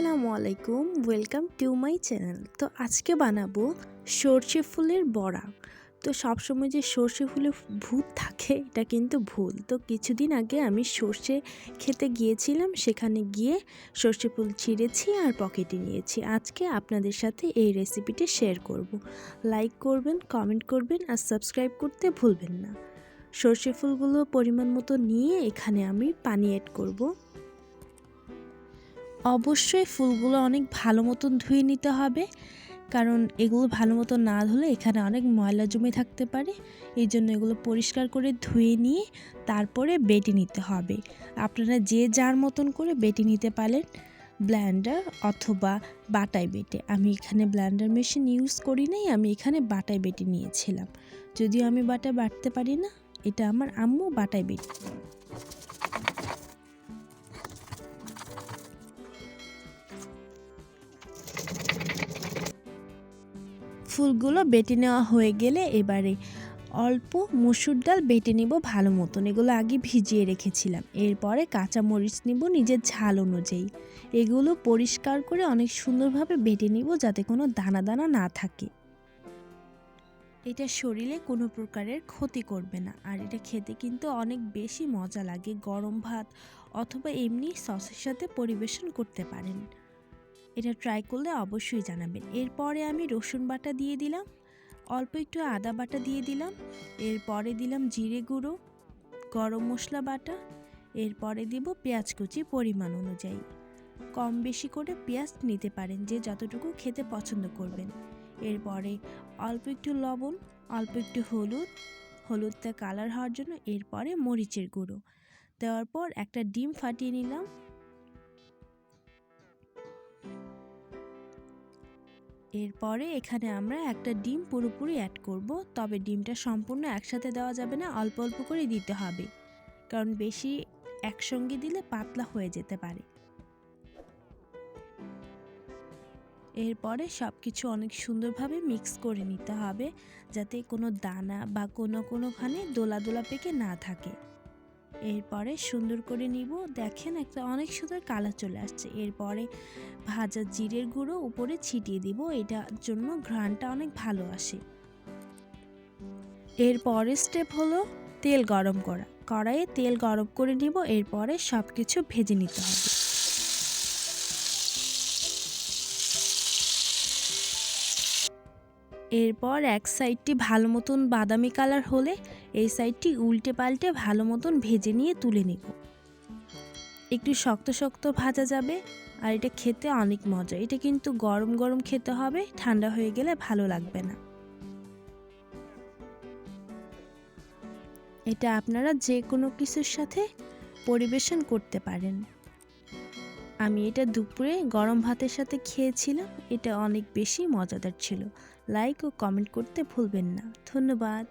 আসসালামু আলাইকুম, welcome to my channel. তো আজকে বানাবো সর্ষে ফুলের বড়া। তো সবসময় যে সর্ষে ফুলে ভূত থাকে এটা কিন্তু ভুল। তো কিছুদিন আগে আমি সর্ষে খেতে গিয়েছিলাম, সেখানে গিয়ে সর্ষে ফুল ছিঁড়েছি আর পকেটে নিয়েছি। আজকে আপনাদের সাথে এই রেসিপিটি শেয়ার করব। লাইক করবেন, কমেন্ট করবেন আর সাবস্ক্রাইব করতে ভুলবেন না। সর্ষে ফুলগুলো পরিমাণ মতো নিয়ে এখানে আমি পানি অ্যাড করব। অবশ্যই ফুলগুলো অনেক ভালো মতন ধুয়ে নিতে হবে, কারণ এগুলো ভালো মতো না ধুলে এখানে অনেক ময়লা জমে থাকতে পারে। এই জন্য এগুলো পরিষ্কার করে ধুয়ে নিয়ে তারপরে বেটে নিতে হবে। আপনারা যে যার মতন করে বেটে নিতে পারেন, ব্লেন্ডার অথবা বাটায় বেটে। আমি এখানে ব্লেন্ডার মেশিন ইউজ করি নাই, আমি এখানে বাটায় বেটে নিয়েছিলাম। যদিও আমি বাটায় বাটতে পারি না, এটা আমার আম্মু বাটায় বেটে। ফুলগুলো বেটে নেওয়া হয়ে গেলে এবারে অল্প মসুর ডাল বেটে নিব ভালো মতন। এগুলো আগে ভিজিয়ে রেখেছিলাম। এরপরে কাঁচা মরিচ নিব নিজের ঝাল অনুযায়ী। এগুলো পরিষ্কার করে অনেক সুন্দরভাবে বেটে নিব যাতে কোনো দানা দানা না থাকে। এটা শরীরে কোনো প্রকারের ক্ষতি করবে না, আর এটা খেতে কিন্তু অনেক বেশি মজা লাগে। গরম ভাত অথবা এমনি সসের সাথে পরিবেশন করতে পারেন। এটা ট্রাই করলে অবশ্যই জানাবেন। এরপরে আমি রসুন বাটা দিয়ে দিলাম, অল্প একটু আদা বাটা দিয়ে দিলাম, এরপরে দিলাম জিরে গুঁড়ো, গরম মশলা বাটা, এরপরে দিব পেঁয়াজ কুচি পরিমাণ অনুযায়ী। কম বেশি করে পেঁয়াজ নিতে পারেন যে যতটুকু খেতে পছন্দ করবেন। এরপরে অল্প একটু লবণ, অল্প একটু হলুদটা কালার হওয়ার জন্য। এরপরে মরিচের গুঁড়ো দেওয়ার পর একটা ডিম ফাটিয়ে নিলাম। এরপরে এখানে আমরা একটা ডিম পুরোপুরি অ্যাড করব, তবে ডিমটা সম্পূর্ণ একসাথে দেওয়া যাবে না, অল্প অল্প করে দিতে হবে, কারণ বেশি একসঙ্গে দিলে পাতলা হয়ে যেতে পারে। এরপরে সব কিছু অনেক সুন্দরভাবে মিক্স করে নিতে হবে, যাতে কোনো দানা বা কোনোখানে দোলা দোলা পেকে না থাকে। এরপরে সুন্দর করে নিব। দেখেন একটা অনেক সুন্দর কালার চলে আসছে। এরপরে ভাজা জিরের গুঁড়ো উপরে ছিটিয়ে দিব, এটার জন্য ঘ্রাণটা অনেক ভালো আসে। এরপরের স্টেপ হলো তেল গরম করা। কড়াইয়ে তেল গরম করে নিব, এরপরে সব কিছু ভেজে নিতে হবে। এরপর এক সাইডটি ভালো মতন বাদামি কালার হলে এই সাইডটি উল্টে পাল্টে ভালো মতন ভেজে নিয়ে তুলে নেব। একটু শক্ত শক্ত ভাজা যাবে, আর এটা খেতে অনেক মজা। এটা কিন্তু গরম গরম খেতে হবে, ঠান্ডা হয়ে গেলে ভালো লাগবে না। এটা আপনারা যে কোনো কিছুর সাথে পরিবেশন করতে পারেন। আমি এটা দুপুরে গরম ভাতের সাথে খেয়েছিলাম, এটা অনেক বেশি মজাদার ছিল। লাইক ও কমেন্ট করতে ভুলবেন না। ধন্যবাদ।